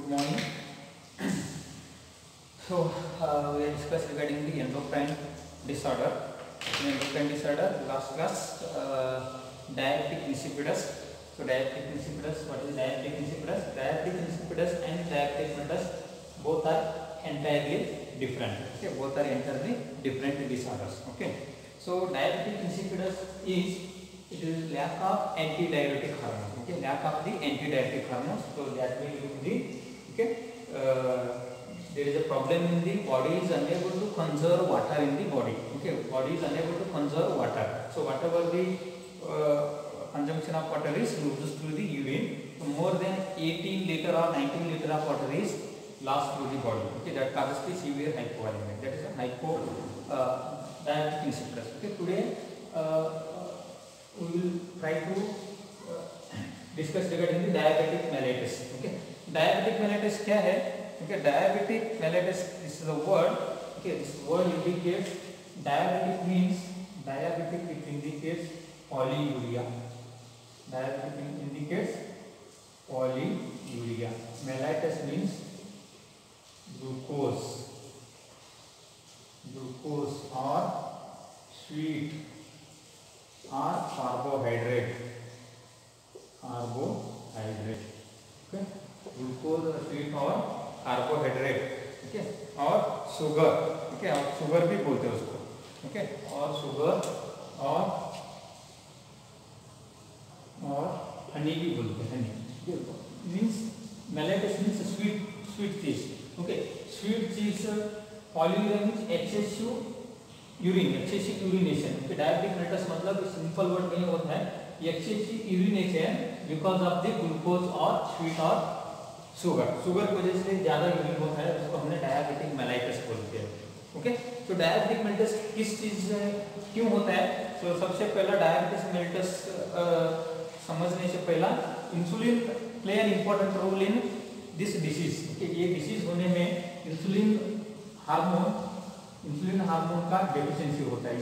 Good morning. So we are discussed regarding the endocrine disorder. In endocrine disorder, last class, diabetic insipidus. So diabetic insipidus, what is diabetic insipidus? Diabetic insipidus and diabetic mellitus both are entirely different. Okay, both are entirely different disorders. Okay. So diabetic insipidus is lack of antidiuretic hormones. Okay, lack of the antidiuretic hormones. So that will be the there is a problem in the body is unable to conserve water in the body. Okay, body is unable to conserve water. So whatever the consumption of water is loses through the urine. So more than 18 liter or 19 liter of water is lost through the body. Okay, that causes the severe hypovolemic. That is a diabetic insipidus. Okay, today we will try to discuss regarding the diabetic mellitus. Okay, diabetic mellitus क्या है? Okay, diabetic mellitus, this is a word. Okay, this word indicates diabetic means diabetic. It indicates polyuria. Diabetic indicates polyuria. Mellitus means glucose or sweet or carbohydrate. Okay, glucose or sweet or carbohydrate. ठीक है, और sugar. ठीक है, और sugar भी बोलते हैं उसको. ठीक है, और शुगर और हनी भी बोलते हैं. Honey means mellitus means sweet चीज. ओके, स्वीट चीज. Polyuria means excessive urination. Okay, diabetic mellitus मतलब सिंपल वर्ड में होता है excessive urination because of the glucose और स्वीट और शुगर की वजह से ज्यादा यूरिन होता है, उसको हमने डायबिटिक मेलाइटिस बोलते हैं. ओके, तो डायबिटिक मेलाइटिस किस चीज से क्यों होता है? तो सबसे पहला डायबिटिक मेलाइटिस समझने से पहला insulin play an important role in this disease. Okay, ये डिसीज होने में इंसुलिन हार्मोन का डेफिशिएंसी होता है.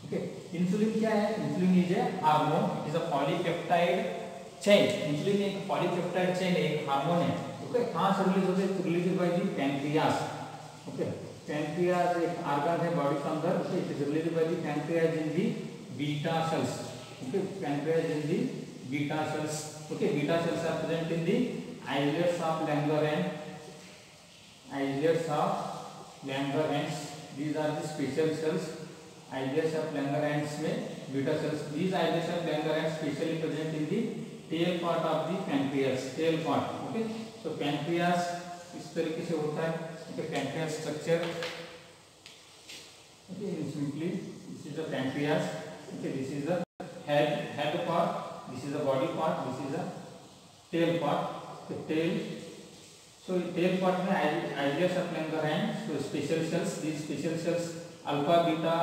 ओके, इंसुलिन क्या है? Insulin is a hormone. It is a polypeptide chain. Insulin एक पॉलीपेप्टाइड चेन, एक हार्मोन है. ओके, कहां से रिलीज होते हैं? Release by the pancreas. Okay, pancreas एक ऑर्गन है बॉडी के अंदर. Okay, it is release by the pancreas in the beta cells. Okay, pancreas in the beta cells. Okay, beta cells are present in the islets of Langerhans. These are the special cells. Islets of Langerhans में beta cells. These islets of Langerhans specially present in the tail part of the pancreas. Tail part. Okay, so pancreas इस तरीके से होता है. Okay, pancreas structure. Okay, simply this is the pancreas. Okay, this is the head part. This is the body part. This is the tail part. The tail. So tail part में islets of Langerhans. So special cells. These special cells alpha beta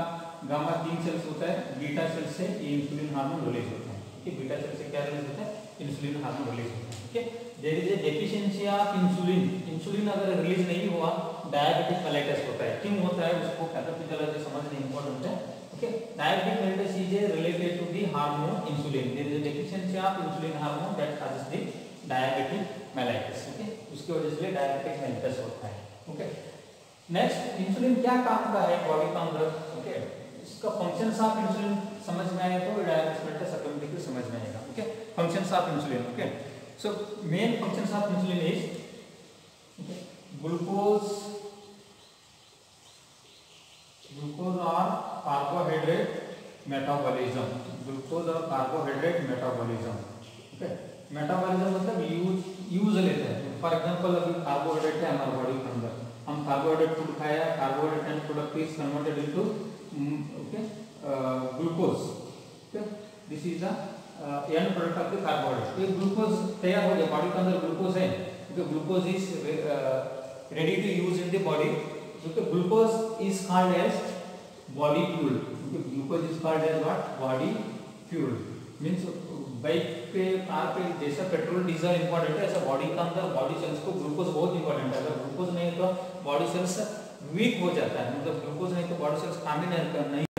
gamma 3 cells होता है. Beta cell से ये insulin hormone release होता है. ठीक, beta cell से क्या रिलीज होता है? इंसुलिन हार्मोन रिलीज होता है. Okay, there is a deficiency of insulin अगर रिलीज नहीं हुआ डायबिटिक मेलाइटिस होता है. क्यों होता है उसको पैथोफिजियोलॉजी समझना इंपॉर्टेंट है. Okay, diabetic mellitus is related to the hormone insulin. There is a deficiency of insulin hormone that causes the diabetic mellitus. Okay, उसकी वजह से डायबिटिक मेलाइटिस होता है. ओके, नेक्स्ट, इंसुलिन क्या काम का है बॉडी के अंदर? ओके, इसका फंक्शंस ऑफ इंसुलिन समझ में आए तो डायबिटिक मेलाइटिस ऑटोमेटिकली समझ में आएगा. Okay, functions of insulin. Okay, so main functions of insulin is glucose और कार्बोहाइड्रेट मेटाबॉलिज्म. ओके, मेटाबॉलिज्म मतलब यूज लेते हैं. फॉर एग्जांपल अभी कार्बोहाइड्रेट है हमारे बॉडी के अंदर, हम कार्बोहाइड्रेट फूड खाया, carbohydrate end product is converted into glucose. Okay, this is the end product of the carbohydrate. ये ग्लूकोज तैयार हो गया, बॉडी के अंदर ग्लूकोज है. Okay, glucose is ready to use in the body. Okay, glucose is called as body fuel. Glucose is called as what? Body fuel. Means bike पे, car पे जैसा पेट्रोल डीजल इंपॉर्टेंट है, ऐसा body के अंदर body cells को glucose बहुत important है. अगर ग्लूकोज नहीं तो बॉडी सेल्स वीक हो जाता है. मतलब ग्लूकोज नहीं तो बॉडी सेल्स काम ही नहीं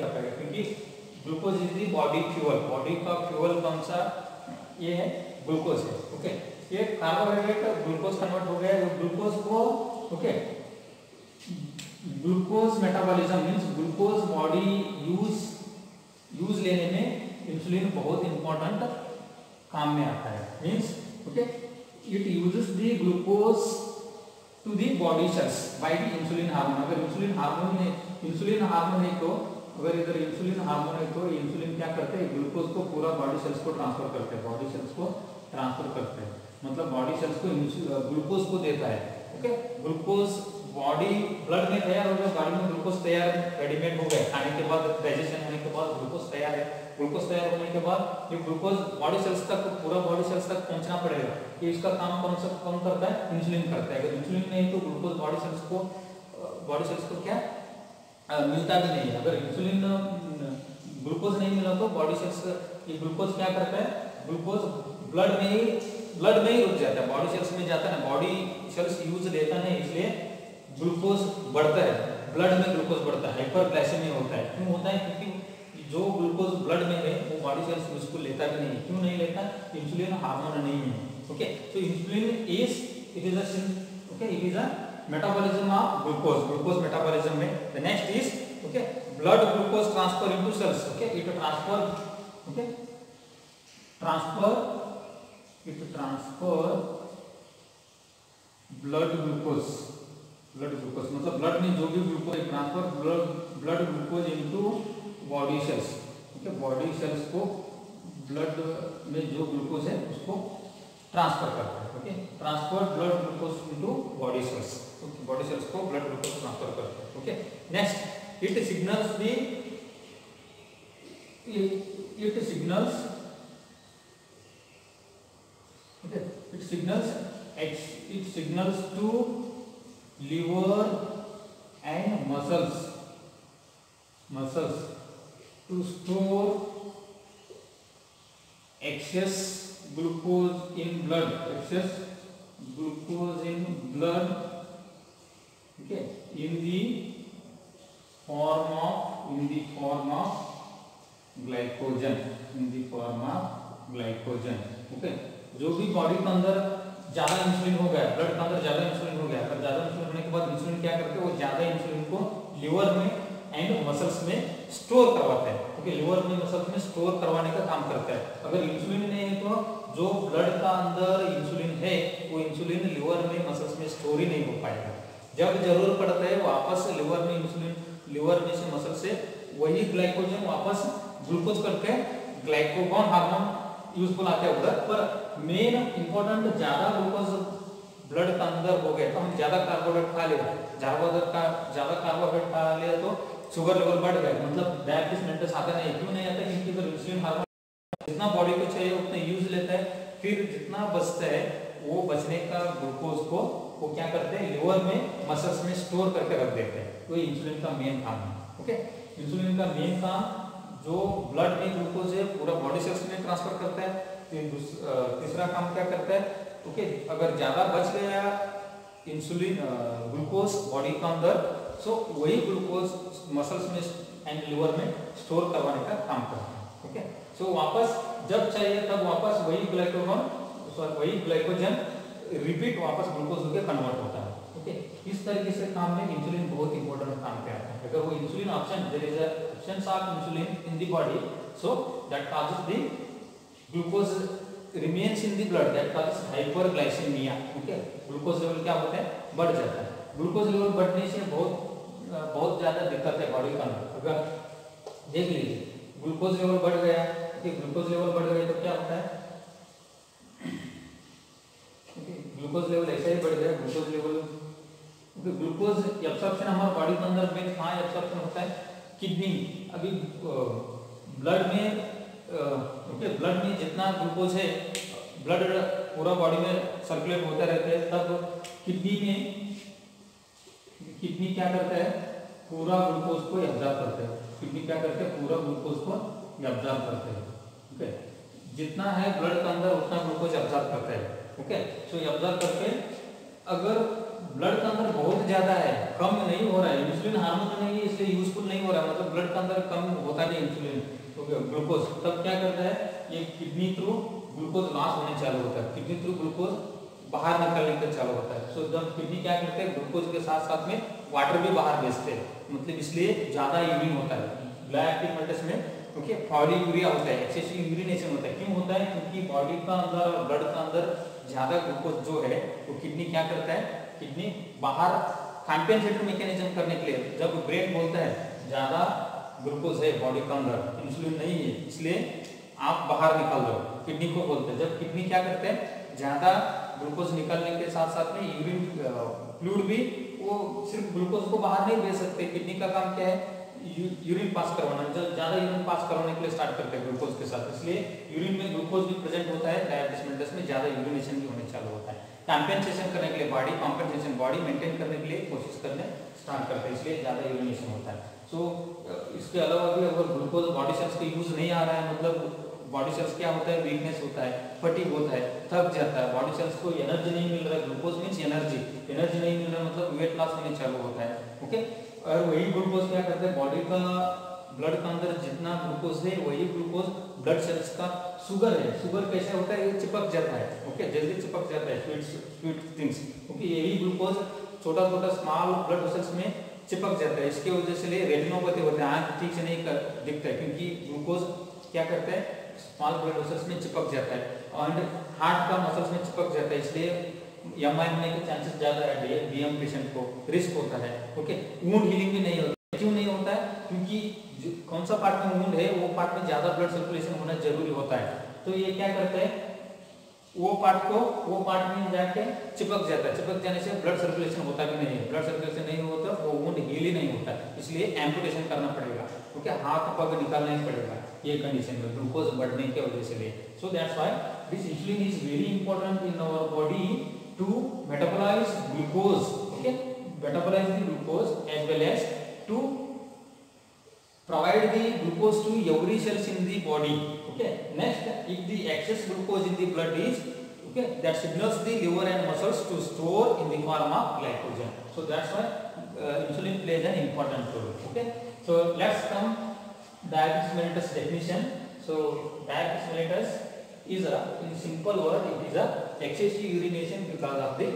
कर पाएगा, क्योंकि glucose is the body fuel. Body का फ्यूल कौन सा? ये है ग्लूकोज है. ओके, ये कार्बोहाइड्रेट ग्लूकोज कन्वर्ट हो गया, ग्लूकोज को okay glucose metabolism means glucose body use लेने में इंसुलिन बहुत इंपॉर्टेंट काम में आता है। Means okay it uses the glucose to the body cells by the insulin hormone. अगर इंसुलिन हार्मोन है तो अगर इधर इंसुलिन हार्मोन है तो इंसुलिन क्या करते हैं, ग्लूकोज को पूरा बॉडी सेल्स को ट्रांसफर करते हैं, बॉडी सेल्स को ट्रांसफर करते हैं, मतलब बॉडी सेल्स को ग्लूकोज को देता है। ओके ग्लूकोज बॉडी ब्लड में तैयार हो गया, बॉडी में ग्लूकोज तैयार रेडीमेड हो गया, खाने के बाद डाइजेशन होने के बाद ग्लूकोज तैयार है। ग्लूकोज तैयार होने के बाद ये ग्लूकोज बॉडी सेल्स तक पूरा बॉडी सेल्स तक पहुंचना पड़ेगा। ये इसका काम कौन करता है, इंसुलिन करता है। अगर इंसुलिन नहीं तो ग्लूकोज बॉडी सेल्स को क्या मिलता भी नहीं है। अगर इंसुलिन ग्लूकोज नहीं मिला तो बॉडी सेल्स ये ग्लूकोज क्या करता है, ग्लूकोज ब्लड में ही रुक जाता है, बॉडी सेल्स में जाता है ना, बॉडी सेल्स यूज लेता नहीं, इसलिए ग्लूकोज बढ़ता है, ब्लड में ग्लूकोज बढ़ता है, हाइपरग्लाइसेमिया होता है। क्यों होता है, क्योंकि जो ग्लूकोज ब्लड में है वो बॉडी सेल्स उसको लेता भी नहीं। क्यों नहीं लेता, इंसुलिन हार्मोन नहीं है। Okay so insulin is a metabolism of glucose metabolism में। The next is okay blood glucose transfer into cells. Okay it transfer blood glucose मतलब ब्लड में जो भी glucose transfer blood glucose into body cells. Okay body cells को blood में जो glucose है उसको ट्रांसफर करता है। Okay transfer blood glucose into body cells. Okay body cells को ब्लड ग्लूकोज ट्रांसफर करता है। Okay next it signals to liver and muscles to store excess glucose in blood, okay, in the form of glycogen, okay, जो भी body के अंदर ज्यादा insulin हो गया, ब्लड के अंदर ज्यादा इंसुलिन हो गया, अगर ज्यादा इंसुलिन होने के बाद इंसुलिन क्या करते हैं, वो ज्यादा इंसुलिन को लिवर में एंड मसल्स में स्टोर करवाते हैं। ओके लिवर में मसल्स में स्टोर करवाने का काम करता है। अगर इंसुलिन नहीं है तो जो ब्लड का अंदर इंसुलिन है वो इंसुलिन लिवर में मसल्स में स्टोर ही नहीं हो पाएगा। जब जरूरत पड़ता है वापस लिवर में से मसल से वही ग्लाइकोजन वापस ग्लूकोज करके ग्लाइकोगॉन हार्मोन यूजफुल आते हैं उधर। पर मेन इंपॉर्टेंट ज्यादा ग्लूकोज ब्लड के अंदर हो गया तो हम ज्यादा कार्बोहाइड्रेट खा लिया, ज्यादा कार्बोहाइड्रेट खा लिया तो शुगर लेवल बढ़ गया, मतलब डायबिटीज मेंटस आता नहीं। क्यों नहीं आता, क्योंकि अगर इंसुलिन हार्मोन जितना बॉडी को चाहिए उतना यूज लेता है, फिर जितना बचता है वो बचने का ग्लूकोज को वो क्या करते हैं, लिवर में मसल्स में स्टोर करके रख देते हैं। तो इंसुलिन का मेन काम है। ओके इंसुलिन का मेन काम जो ब्लड में ग्लूकोज है पूरा बॉडी सेल्स में ट्रांसफर करता है। तीसरा काम क्या करता है, ओके अगर ज्यादा बच गया इंसुलिन ग्लूकोज बॉडी के अंदर सो वही ग्लूकोज मसल्स में एंड लिवर में स्टोर करवाने का काम करता है। ओके सो वापस जब चाहिए तब वापस वही ग्लाइकोजन रिपीट वापस ग्लूकोज होकर कन्वर्ट होता है। ओके इस तरीके से काम में इंसुलिन बहुत इंपॉर्टेंट काम पे आता है। अगर वो insulin option there is options of insulin in the body so that causes the glucose remains in the blood that causes hyperglycemia। Okay glucose level क्या होता है, बढ़ जाता है। ग्लूकोज लेवल बढ़ने से बहुत ज्यादा दिक्कत है बॉडी के अंदर। अगर देख लीजिए ग्लूकोज लेवल बढ़ गया, ग्लूकोज लेवल बढ़ गया तो क्या होता है, ग्लूकोज लेवल ऐसा ही बढ़ गया, ग्लूकोज एब्सॉर्प्शन हमारे बॉडी के अंदर में कहाँ एब्सॉर्प्शन होता है, किडनी। अभी ब्लड में ब्लड में जितना ग्लूकोज है ब्लड पूरा बॉडी में सर्कुलेट होता रहता है, तब किडनी क्या करता है, पूरा ग्लूकोज को एब्जॉर्ब करता है। किडनी क्या करते हैं, पूरा ग्लूकोज को एब्जॉर्ब करते हैं। ओके जितना है ब्लड के अंदर उतना ग्लूकोज एब्जॉर्ब करता है। ओके सो एब्जॉर्ब करके अगर ब्लड के अंदर बहुत ज्यादा है, कम नहीं हो रहा है, इंसुलिन हार्मोन नहीं है इसलिए यूजफुल नहीं हो रहा है, मतलब ब्लड के अंदर कम होता नहीं इंसुलिन ग्लूकोज, तब क्या करता है ये किडनी थ्रू ग्लूकोज लॉस होने चालू होता है, किडनी थ्रू ग्लूकोज बाहर निकलने का चालू होता है। सो जब किडनी क्या करते हैं, ग्लूकोज के साथ साथ में वाटर भी बाहर भेजते हैं, मतलब इसलिए ज्यादा यूरिन होता है ब्लैक पिगमेंटस में। ओके, पॉलीयूरिया होता है, एक्सेसिव यूरिनेशन होता है। क्यों होता है? क्योंकि बॉडी का अंदर और ब्लड का अंदर ज्यादा ग्लूकोज जो है वो किडनी क्या करता है, किडनी बाहर कॉम्पेंसेटरी मैकेनिज्म करने के लिए, जब ब्रेन बोलता है ज्यादा ग्लूकोज है बॉडी के अंदर, इंसुलिन नहीं है, इसलिए आप बाहर निकाल दो, किडनी को बोलते हैं। जब किडनी क्या करते हैं, ज्यादा ग्लूकोज निकलने के साथ साथ में यूरिन फ्लूइड भी, वो सिर्फ ग्लूकोज को बाहर नहीं भेज सकते, किडनी का काम क्या है, यूरिन पास करवाना। जब ज्यादा यूरिन पास करवाने के लिए स्टार्ट करते हैं ग्लूकोज के साथ, इसलिए यूरिन में ग्लूकोज भी प्रेजेंट होता है। डायबिटीज मेलिटस में ज्यादा यूरिनेशन भी होने चालू होता है। कॉम्पेंसेशन करने के लिए बॉडी कॉम्पेंसेशन, बॉडी मेंटेन करने के लिए कोशिश करने स्टार्ट करते हैं, इसलिए ज्यादा यूरिनेशन होता है। सो इसके अलावा भी अगर ग्लूकोज बॉडी सेल्स का यूज नहीं आ रहा है, मतलब बॉडी सेल्स क्या होता है, वीकनेस होता है, फटीग होता है, थक जाता है, बॉडी सेल्स को एनर्जी नहीं मिल रहा है, ग्लूकोज मींस एनर्जी, एनर्जी नहीं मिल रहा है मतलब वेट लॉस होने चालू होता है। ओके, और वही ग्लूकोज क्या करते हैं, बॉडी का ब्लड के अंदर जितना ग्लूकोज है वही ग्लूकोज ब्लड सेल्स का शुगर है, शुगर कैसे होता है, ये चिपक जाता है। ओके, जल्दी चिपक जाता है स्वीट थिंग्स। ओके, यही ग्लूकोज छोटा छोटा स्मॉल ब्लड वेसल्स में चिपक जाता है, इसके वजह से रेटिनोपैथी होता है, आंख ठीक से नहीं दिखता है, क्योंकि ग्लूकोज क्या करता है, स्मॉल ब्लड वेसल्स में चिपक जाता है और हार्ट का मसल्स में चिपक जाता है, इसलिए एमआई होने के चांसेस ज्यादा है डीएम पेशेंट को, रिस्क होता है। ओके, वुंड हीलिंग भी नहीं होता। क्यों नहीं होता है? क्योंकि कौन सा पार्ट में वुंड है वो पार्ट में ज्यादा ब्लड सर्कुलेशन होना जरूरी होता है, तो ये क्या करते हैं, वो पार्ट में जाके चिपक जाता है, चिपक जाने से ब्लड सर्कुलेशन होता भी नहीं है, ब्लड सर्कुलेशन नहीं होता वो वुंड हील ही नहीं होता, इसलिए एम्पुटेशन करना पड़ेगा। ओके, हाथ पग निकालना ही पड़ेगा ये कंडीशन में ग्लूकोज बढ़ने की वजह से। So that's why this insulin is very important in our body to metabolise glucose. Okay, metabolise the glucose as well as to provide the glucose to every cells in the body. Okay, next, if the excess glucose in the blood is, okay, that signals the liver and muscles to store in the form of glycogen. So that's why insulin plays an important role. Okay, so let's come diabetes mellitus definition. So diabetes mellitus is a, in simple word, it is a excessive urination because of the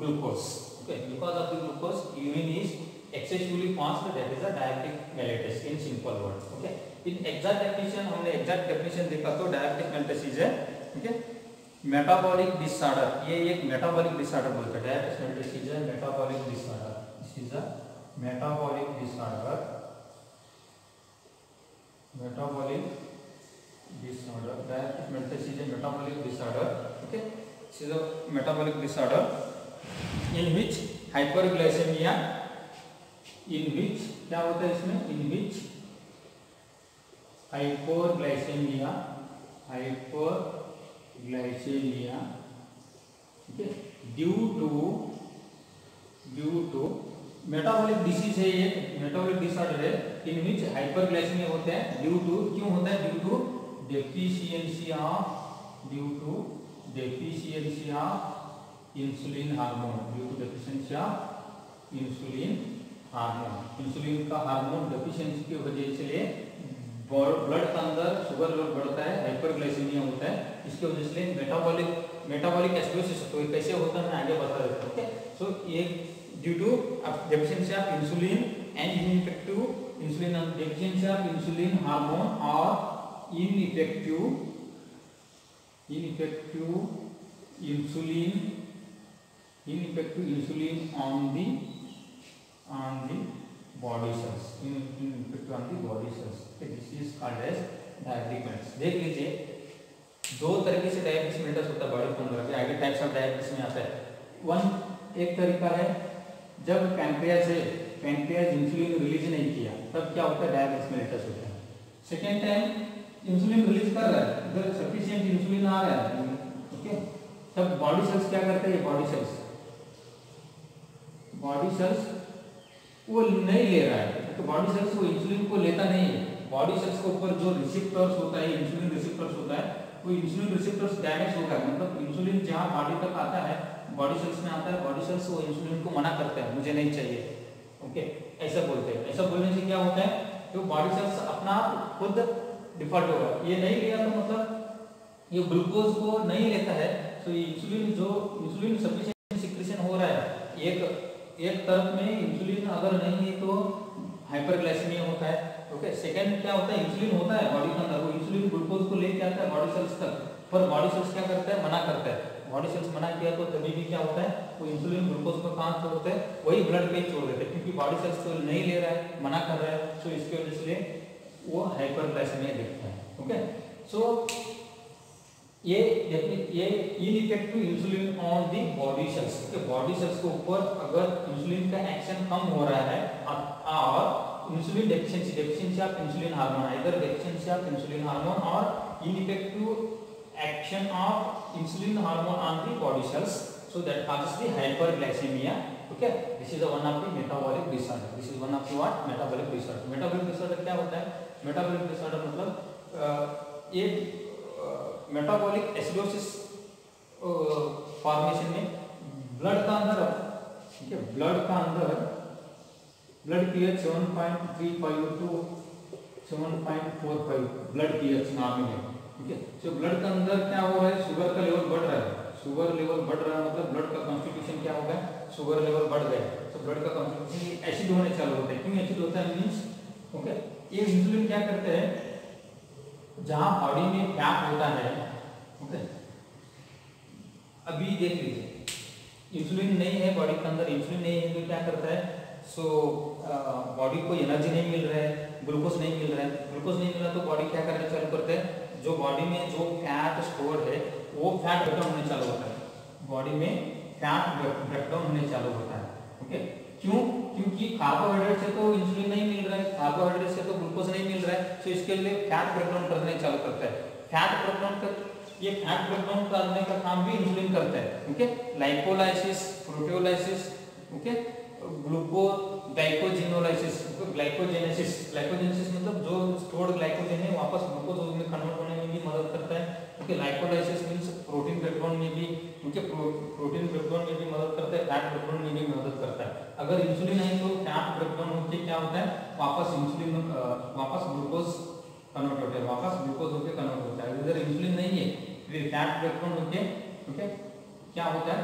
glucose. Okay, because of the glucose urine is excessively passed, that is a diabetic mellitus in simple word. Okay, in exact definition हमने exact definition देखा तो diabetic mellitus is a, okay, metabolic disorder, ये एक metabolic disorder बोलते हैं, diabetic mellitus is a metabolic disorder, this is a metabolic disorder, diabetic mellitus is a metabolic disorder. Okay, this is a metabolic disorder in which hyperglycemia, in which क्या होता है इसमें, in which hyperglycemia, okay, due to metabolic disease है, ये metabolic disorder है इन विच hyperglycaemia होता है, due to, क्यों होता है, due to deficiency of insulin hormone, due to deficiency of insulin hormone, insulin का हार्मोन डेफिशिएंसी की वजह से ब्लड के अंदर शुगर लेवल बढ़ता है, हाइपरग्लाइसेमिया होता है, इसकी वजह से मेटाबॉलिक एसिडोसिस होता है। कैसे होता है मैं आगे बता देता हूँ। ओके, सो ये due to deficiency of insulin and ineffective insulin, deficiency of insulin hormone और ineffective insulin on the body cells, impact on the body cells. This is called as diabetic mellitus. देख लीजिए दो तरीके से diabetes mellitus होता है body के अंदर, आगे टाइप्स ऑफ डायबिटीज में आता है। एक तरीका है जब पैंक्रियाज इंसुलिन रिलीज नहीं किया तब क्या होता है, डायबिटीज मेलिटस होता है। सेकेंड टाइम इंसुलिन रिलीज कर रहा है, इधर सफिशिएंट इंसुलिन आ रहा है, ओके, तब बॉडी सेल्स क्या करते हैं, बॉडी सेल्स वो नहीं ले रहा है, तो बॉडी सेल्स वो इंसुलिन को लेता नहीं है। बॉडी सेल्स के ऊपर जो रिसेप्टर्स होता है, इंसुलिन रिसेप्टर्स होता है, वो इंसुलिन रिसेप्टर्स डैमेज हो गया, मतलब इंसुलिन जहाँ बॉडी तक आता है, बॉडी सेल्स में आता है, बॉडी सेल्स वो इंसुलिन को मना करते हैं, मुझे नहीं चाहिए। ओके, ऐसा बोलते हैं। ऐसा बोलने से क्या होता है, तो बॉडी सेल्स अपना आप खुद डिफॉल्ट होगा, ये नहीं लिया तो मतलब ये ग्लूकोज को नहीं लेता है, तो इंसुलिन सफिशिएंट सिक्रीशन हो रहा है, एक तरफ में इंसुलिन अगर नहीं है तो हाइपरग्लाइसेमिया होता है। ओके, सेकंड क्या होता है, इंसुलिन होता है बॉडी के अंदर, वो इंसुलिन ग्लूकोज को लेके आता है बॉडी सेल्स तक, पर बॉडी सेल्स क्या करता है, मना करता है। बॉडी सेल्स मना किया तो तभी भी क्या होता है, वो इंसुलिन ग्लूकोज को कहाँ छोड़ते हैं, वही ब्लड पे छोड़ देते हैं, क्योंकि बॉडी सेल्स तो नहीं ले रहा है, मना कर रहा है, तो इसकी वजह से वो हाइपरग्लाइसेमिया दिखता है। ओके, सो ये ineffective insulin on the body cells, body cells के ऊपर अगर इंसुलिन का एक्शन कम हो रहा है और insulin deficiency of insulin hormone, either deficiency of insulin hormone और ineffective action of insulin hormone on the body cells, so that causes the hyperglycemia. Okay, this is one of the metabolic disorder. This is one of the what, metabolic disorder. Metabolic disorder क्या होता है, metabolic disorder मतलब ये metabolic acidosis formation में blood का अंदर, ठीक है, ब्लड का अंदर blood pH 7.35 to 7.45 blood pH normal है। ठीक है, तो ब्लड के अंदर क्या हो रहा है, शुगर का लेवल बढ़ रहा है, शुगर लेवल बढ़ रहा है मतलब ब्लड का कॉन्स्टिट्यूशन क्या होगा, शुगर लेवल बढ़ गया, तो ब्लड का कॉन्स्टिट्यूशन एसिड होने चालू होता है। क्यों एसिड होता है मींस, ओके, ये इंसुलिन क्या करते हैं, जहां बॉडी में फैट होता है, ओके, अभी देख लीजिए इंसुलिन नहीं है बॉडी के अंदर, इंसुलिन नहीं है तो क्या करता है, सो बॉडी को एनर्जी नहीं मिल रहा है, ग्लूकोज नहीं मिल रहा है, ग्लूकोज नहीं मिला तो बॉडी क्या करना चालू करता है, जो बॉडी में जो फैट स्टोर है वो फैट ब्रेकडाउन होने चालू होता है, बॉडी में फैट ब्रेकडाउन होने चालू होता है। ओके, क्यों, क्योंकि कार्बोहाइड्रेट से तो इंसुलिन नहीं मिल रहा है, कार्बोहाइड्रेट से तो ग्लूकोज नहीं मिल रहा है, तो इसके लिए फैट ब्रेकडाउन करने चालू करता है। फैट ब्रेकडाउन ये फैट ब्रेकडाउन करने का काम भी इंसुलिन करता है। Okay, lipolysis, proteolysis, okay, glycogenolysis, glycogenesis मतलब जो स्टोर्ड ग्लाइकोजन है वापस ग्लूकोज में कन्वर्ट होने में भी मदद करता है। Okay, lipolysis means protein breakdown में भी, ओके, प्रोटीन ब्रेकडाउन में भी मदद करता है, फैट ब्रेकडाउन में भी मदद करता है। अगर इंसुलिन है तो फैट ब्रेकडाउन होकर क्या होता है, वापस ग्लूकोज कन्वर्ट होता है, वापस ग्लूकोज होकर कन्वर्ट होता है। अगर इंसुलिन नहीं है फिर फैट ब्रेकडाउन होकर, ओके, क्या होता है,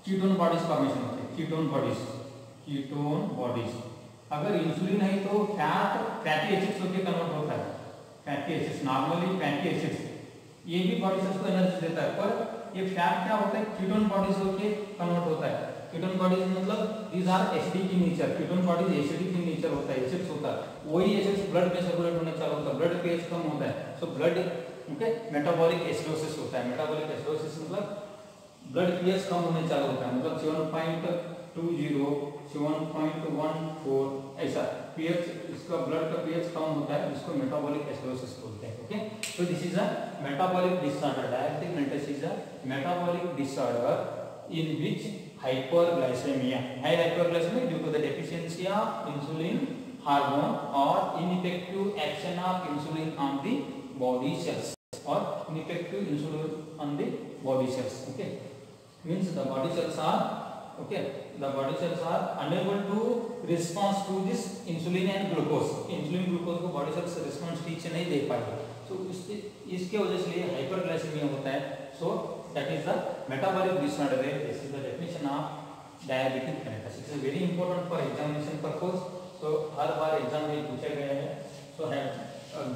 कीटोन बॉडीज फॉर्मेशन होते हैं, कीटोन बॉडीज। अगर इंसुलिन है तो फैटी एसिड्स होकर कन्वर्ट होता है, fatty acids, normally fatty acids, ये भी बॉडी सेल्स को एनर्जी देता है, पर ये फैट क्या होता है, कीटोन बॉडीज होकर कन्वर्ट होता है। कीटोन बॉडीज मतलब these are acidic in nature, ketone bodies acidic in nature होता है, एसिड्स होता है, वही एसिड्स ब्लड में सर्कुलेट होने चालू होता है, ब्लड पीएच कम होता है, so blood, okay, metabolic acidosis होता है। मेटाबॉलिक एसिडोसिस मतलब ब्लड पीएच कम होने चालू होता है, मतलब 7.20 7.14 ऐसा पीएच, इसका ब्लड का पीएच कम होता है, जिसको मेटाबॉलिक एसिडोसिस बोलते हैं। Okay, so this is a metabolic disorder. Diabetic mellitus is a metabolic disorder in which hyperglycemia, high hyperglycemia due to the deficiency of insulin hormone or ineffective action of insulin on the body cells or ineffective insulin on the body cells. Okay, means the body cells are, okay, the body cells are unable to respond to this insulin and glucose. Insulin glucose को body cells response ठीक से नहीं दे पाएंगे, so इसके वजह से ये hyperglycemia होता है। So that is the metabolic disorder. This is the definition of diabetic mellitus. It is very important for examination purpose. So her bar exam में पूछा गया है। So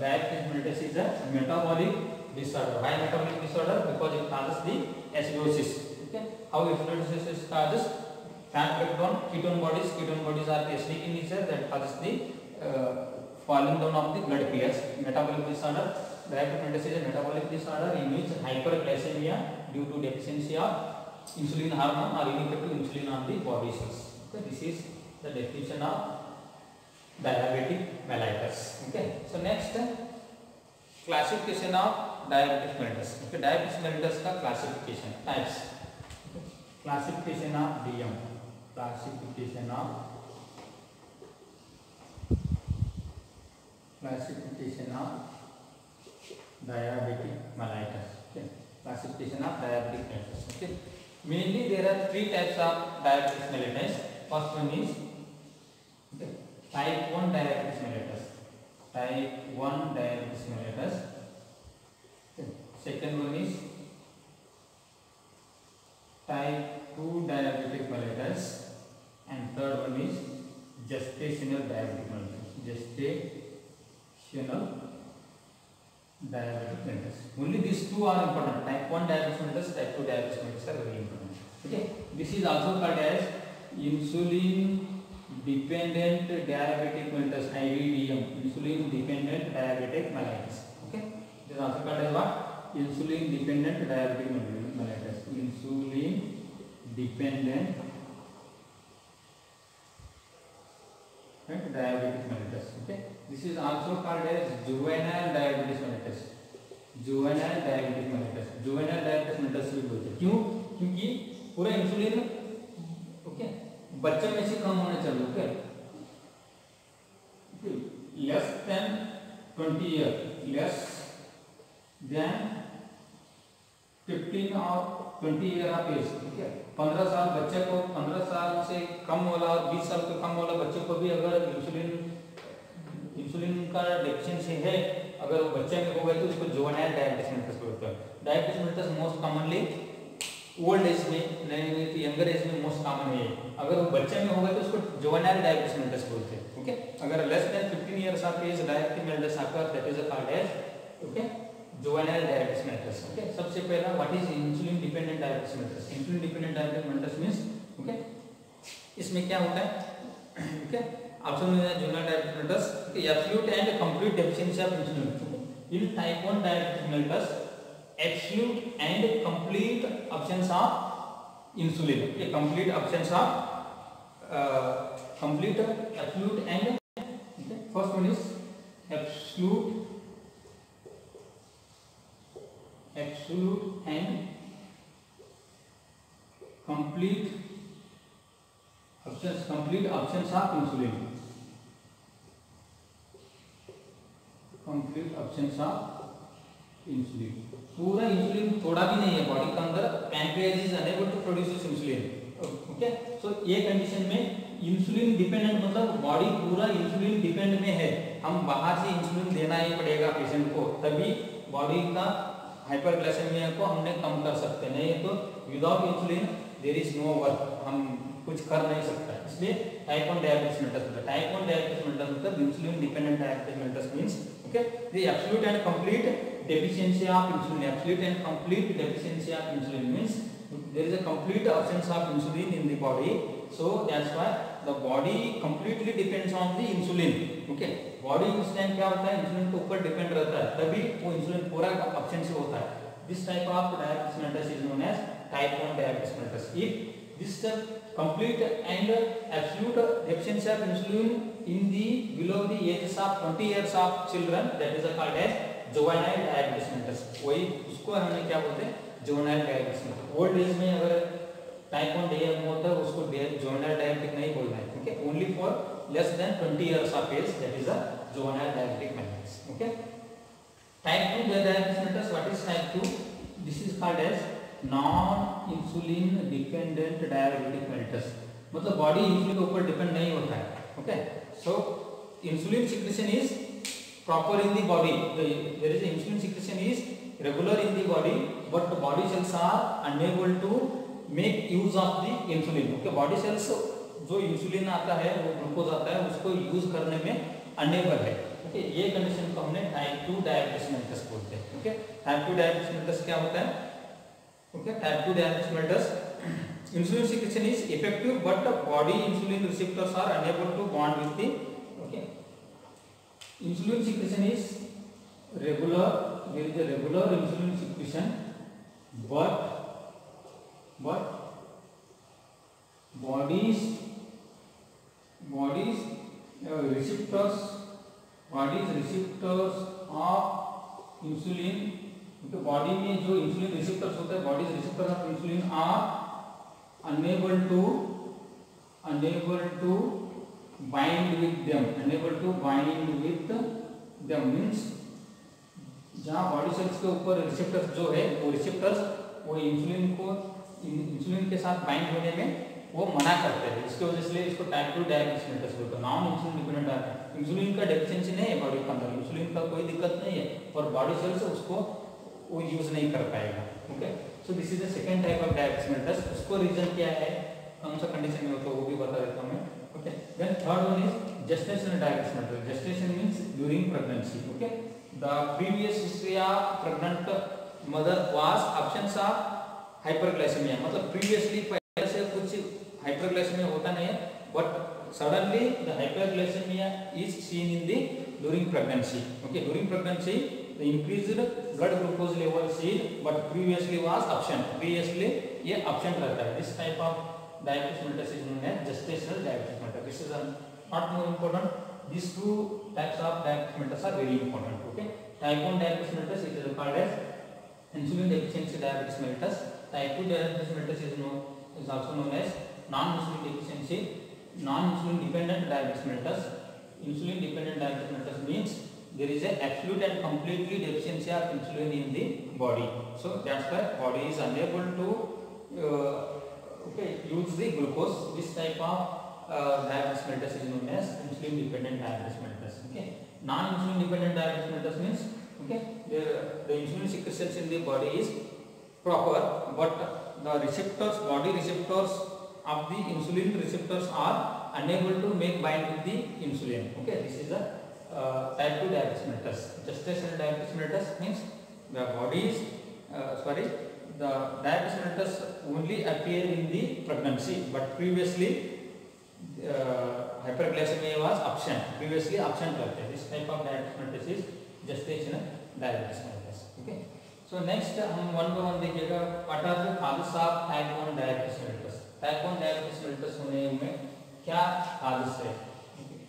diabetic mellitus is a metabolic disorder. Why metabolic disorder? Because it causes the acidosis. Okay, how acidosis causes fat breakdown, ketone bodies are acidic in nature, that causes the falling down of the blood pH. Metabolic disorder, diabetic mellitus is a metabolic disorder in which hyperglycemia due to deficiency of insulin hormone or ineffective insulin on the body cells. Okay, this is the definition of diabetic mellitus. Okay, so next classification of diabetic mellitus. Okay, diabetic mellitus का classification types. Classification of DM, classification of diabetic mellitus. Okay, classification of diabetic mellitus. Okay, mainly there are three types of diabetic mellitus. First one is, okay, type 1 diabetic mellitus. Type 1 diabetic mellitus. Okay. second one is type 2 diabetic mellitus, and third one is gestational diabetic mellitus. Gestational diabetic mellitus. Only these two are important. Type 1 diabetes mellitus, type 2 diabetes mellitus are very important. Okay, this is also called as insulin dependent diabetic mellitus, IDDM, insulin dependent diabetic mellitus. Okay, this is also called as what? Insulin dependent diabetic mellitus. Insulin dependent diabetic mellitus. Okay, this is also called as juvenile diabetes mellitus. Juvenile diabetic mellitus, juvenile diabetes mellitus भी बोलते हैं। क्यों? क्योंकि पूरा insulin okay बच्चे में से कम होने चाहिए। Okay, less than 20 year, less than 15 और 20 ईयर ऑफ एज। ठीक है, 15 साल बच्चे को, 15 साल से कम वाला और 20 साल से कम वाला बच्चे को भी अगर इंसुलिन का डेफिशिएंसी है, अगर वो बच्चे में हो गए तो उसको जुवेनाइल डायबिटिस मेलिटस बोलते हैं। Diabetes mellitus most commonly old age में, नहीं तो यंगर एज में मोस्ट कॉमन है। अगर वो बच्चे में हो गए तो उसको जुवेनाइल डायबिटिस मेलिटस बोलते हैं। ओके, अगर less than 15 years of age diabetes mellitus आकर, that is called as okay juvenile diabetes mellitus. Okay, सबसे पहला what is insulin dependent diabetes mellitus? Insulin dependent diabetes mellitus means okay इसमें क्या होता है? ओके, ऑप्शन में है juvenile diabetes mellitus, absolute and complete deficiency of insulin. In type 1 diabetes mellitus absolute and complete absence of insulin. Okay, complete absence of complete, absolute and okay. First one is absolute and complete absence of insulin. Complete absence of insulin. पूरा insulin थोड़ा भी नहीं है body के अंदर, pancreas is unable to produce insulin. Okay, so ये condition में insulin dependent मतलब बॉडी पूरा इंसुलिन डिपेंड में है, हम बाहर से इंसुलिन देना ही पड़ेगा पेशेंट को, तभी बॉडी का हाइपरग्लाइसेमिया को हमने कम कर सकते, नहीं तो without insulin there is no work, हम कुछ कर नहीं सकता। इसलिए type 1 diabetes mellitus, type 1 diabetes mellitus मतलब insulin dependent diabetes mellitus means okay the absolute and complete deficiency of insulin. Absolute and complete deficiency of insulin means there is a complete absence of insulin in the body, so that's why the body completely depends on the insulin. Okay, body उस time क्या होता है, insulin के ऊपर depend रहता है, तभी वो इंसुलिन पूरा absence होता है। This type of diabetes mellitus is known as type 1 diabetes mellitus. If this complete and absolute deficiency of insulin in the below the ages of 20 years of children, that is called as juvenile diabetes mellitus. वही उसको हमने क्या बोलते हैं, juvenile diabetes mellitus. Old age में अगर type 1 diabetes होता है उसको जुवेनाइल डायबिटिक नहीं बोलना है। Okay, only for less than 20 years of age, that is a juvenile diabetic mellitus. Okay, type 2 diabetes mellitus, what is type 2? This is called as non insulin dependent diabetic mellitus, मतलब body insulin के ऊपर depend नहीं होता है। Okay, so insulin secretion is proper in the body, there is insulin secretion is regular in the body, but the body cells are unable to make use of the insulin. Okay, body cells जो insulin आता है, वो glucose आता है, उसको use करने में enable है। ओके, ये कंडीशन को हमने टाइप 2 डायबिटिस मेलिटस बोलते हैं। ओके, टाइप 2 डायबिटिस मेलिटस क्या होता है? Okay, type 2 diabetes mellitus insulin secretion is effective but body insulin receptors are unable to bond with the okay insulin secretion is regular, there is a regular insulin secretion, but bodies receptors of insulin, तो body में जो insulin receptors होते हैं, body's receptors of insulin are unable to bind with them, unable to bind with them means जहाँ body cells के ऊपर receptors जो है, वो रिसेप्टर्स वो इंसुलिन के साथ बाइंड होने में वो मना करते हैं, इसके वजह से इसको टाइप 2 डायबिटिस मेलिटस बोलते हैं। Non insulin dependent diabetes, insulin का डेफिशिएंसी नहीं है बॉडी के अंदर, इंसुलिन का कोई दिक्कत नहीं है और बॉडी सेल्स उसको वो यूज नहीं कर पाएगा। Okay, so this is the second type of diabetes mellitus. उसको रीजन क्या है, कौन सा कंडीशन में होता है वो भी बता देता हूँ मैं। Okay, then third one is gestation diabetes mellitus. Gestation means during pregnancy. Okay, the previous history of pregnant mother was absence of hyperglycemia. मतलब previously पहले से कुछ hyperglycemia होता नहीं है, but suddenly the hyperglycemia is seen in the during pregnancy. Okay, during pregnancy the increased blood glucose level seen, but previously was absent. Previously ये absent रहता है. This type of diabetes mellitus is known as gestational diabetes mellitus. This is not more important. These two types of diabetes mellitus are very important. Okay, type 1 diabetes mellitus it is called as insulin deficiency diabetes mellitus. Type 2 diabetes mellitus is also known as non-insulin deficiency, non-insulin dependent diabetes mellitus. Insulin dependent diabetes mellitus means there is a absolute and completely deficiency of insulin in the body. So that's why body is unable to use the glucose. This type of diabetes mellitus is known as insulin dependent diabetes mellitus. Okay, non-insulin dependent diabetes mellitus means the insulin secretions in the body is proper, but the receptors, body receptors of the insulin receptors are unable to make bind with the insulin. Okay, this is a type 2 diabetes mellitus. Gestational diabetes mellitus means the body is the diabetes mellitus only appear in the pregnancy, but previously hyperglycemia was absent. Previously absent रहते हैं. This type of diabetes mellitus is gestational diabetes mellitus. Okay, so next हम one by one देखिएगा. What are the causes of type 1 diabetes mellitus? Type 1 diabetes mellitus होने में क्या causes है,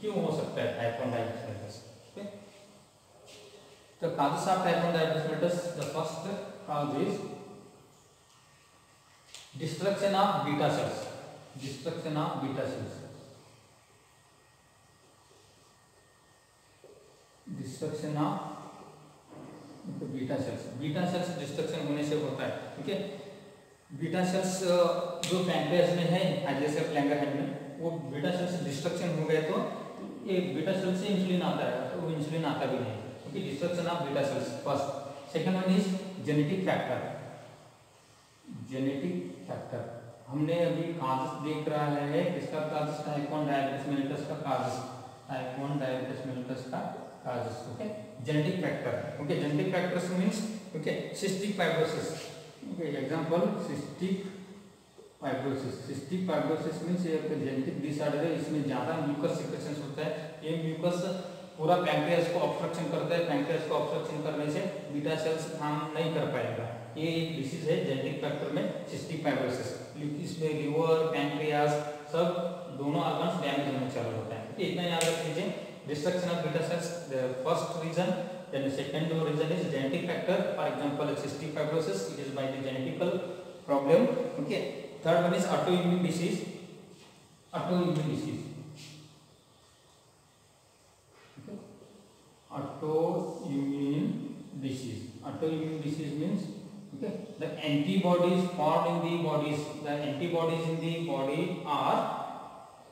क्यों हो सकता है type 1 diabetes mellitus? Okay, the causes of type 1 diabetes mellitus, the first cause is destruction of beta cells. Destruction of beta cells. Destruction of beta cells. Beta cells destruction होने से होता है. ठीक है, बीटा सेल्स जो pancreas में है, जैसे लैंगरहैंस में, वो बीटा सेल्स डिस्ट्रक्शन हो गए तो ये बीटा सेल से इंसुलिन आता है, तो वो इंसुलिन आता भी नहीं. Okay, destruction of beta sales first. Second one is genetic factor. Genetic factor हमने अभी काजेस देख रहा है, किसका काजेस? टाइप 1 डायबिटीज मेलिटस का काजेस. टाइप 1 डायबिटीज मेलिटस का causes. Okay, genetic factor. Okay, genetic factors means okay cystic fibrosis. Okay, example cystic fibrosis. Cystic fibrosis means ये genetic disorder है, इसमें ज्यादा म्यूकस सिक्रेशंस होता है. ये म्यूकस पूरा पैंक्रियास को ऑब्स्ट्रक्शन करता है. पैंक्रियास को ऑब्स्ट्रक्शन करने से बीटा सेल्स काम नहीं कर पाएगा. ये एक डिसीज है जेनेटिक फैक्टर में, सिस्टिक फाइब्रोसिस. इसमें लिवर, पैंक्रियास सब दोनों ऑर्गन्स डैमेज होने चालू होता है. इतना याद रख लीजिए. Destruction of beta cells the first reason. Then the second reason is genetic factor. For example, cystic fibrosis, it is by the genetical problem. Okay. Third one is autoimmune disease. Autoimmune disease. Okay. Autoimmune disease. Autoimmune disease means okay the antibodies formed in the bodies. The antibodies in the body are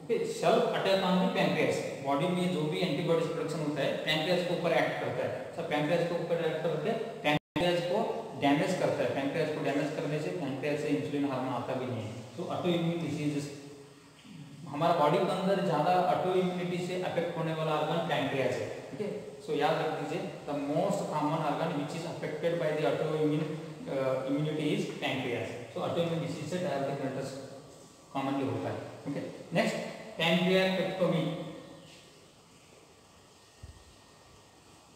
okay self attack on the pancreas. Body में जो भी antibodies production होता है pancreas के ऊपर act करता है. सब पैंक्रियास के ऊपर एक्ट करके पैंक्रियास को डैमेज करता है. पैंक्रियास को डैमेज करने से पैंक्रियास से इंसुलिन हार्मोन आता भी नहीं है. तो ऑटोइम्यून डिसीजेस, हमारा बॉडी के अंदर ज्यादा ऑटो इम्यूनिटी से अफेक्ट होने वाला ऑर्गन पैंक्रियास है. ठीक है, सो याद रख दीजिए the most common organ which is affected by the auto immunity is pancreas. So auto immune disease से डायबिटिक मेलिटस कॉमनली होता है. Okay, next pancreatectomy.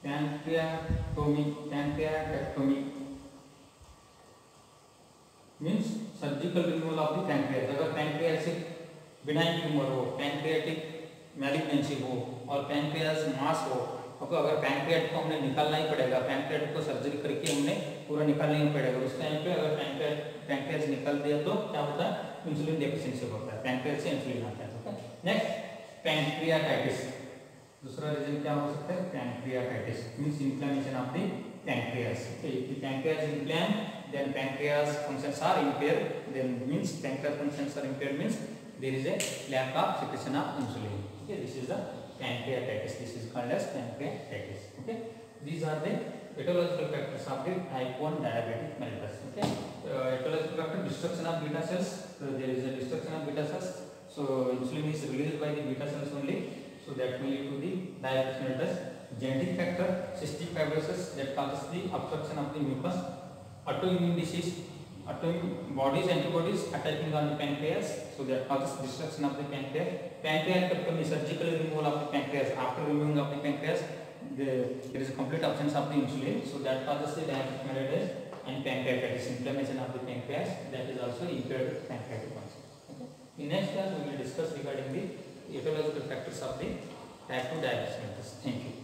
Pancreatectomy means surgical removal of the pancreas. अगर पैंक्रियासिक बिनाइन ट्यूमर हो, pancreatic malignancy हो और pancreas मास हो, तो अगर पैंक्रियाट को हमने निकालना ही पड़ेगा, पैंक्रियाट को सर्जरी करके हमने पूरा निकालना ही पड़ेगा. उस टाइम पे अगर पैंक्रियास निकल दिया तो क्या होता है? इंसुलिन डेफिशिएंसी होता है, पैंक्रियास से इंसुलिन आता है. Next pancreatitis. दूसरा रीजन क्या हो सकता है? Pancreatitis means inflammation of the pancreas. Okay, if the pancreas is inflamed then pancreas functions are impaired. Then means pancreas functions are impaired means there is a lack of secretion of insulin. Okay, this is the pancreatitis. This is called as pancreatitis. Okay, These are the etiological factors of the type 1 diabetic mellitus. Okay, etiological factor, destruction of beta cells. So there is a destruction of beta cells. So insulin is released by the beta cells only. So that will lead to the diabetes mellitus. Genetic factor, cystic fibrosis, that causes the obstruction of the mucus. Autoimmune disease, autoimmune bodies, antibodies attacking on the pancreas, so that causes destruction of the pancreas. Pancreatectomy, surgical removal of the pancreas. After removing of the pancreas, there is a complete absence of the insulin, so that causes the diabetic mellitus. And pancreatitis, inflammation of the pancreas, that is also impaired pancreatic function. Okay. In next class, we will discuss regarding the etiological factors of the type 2 diabetes mellitus. Thank you.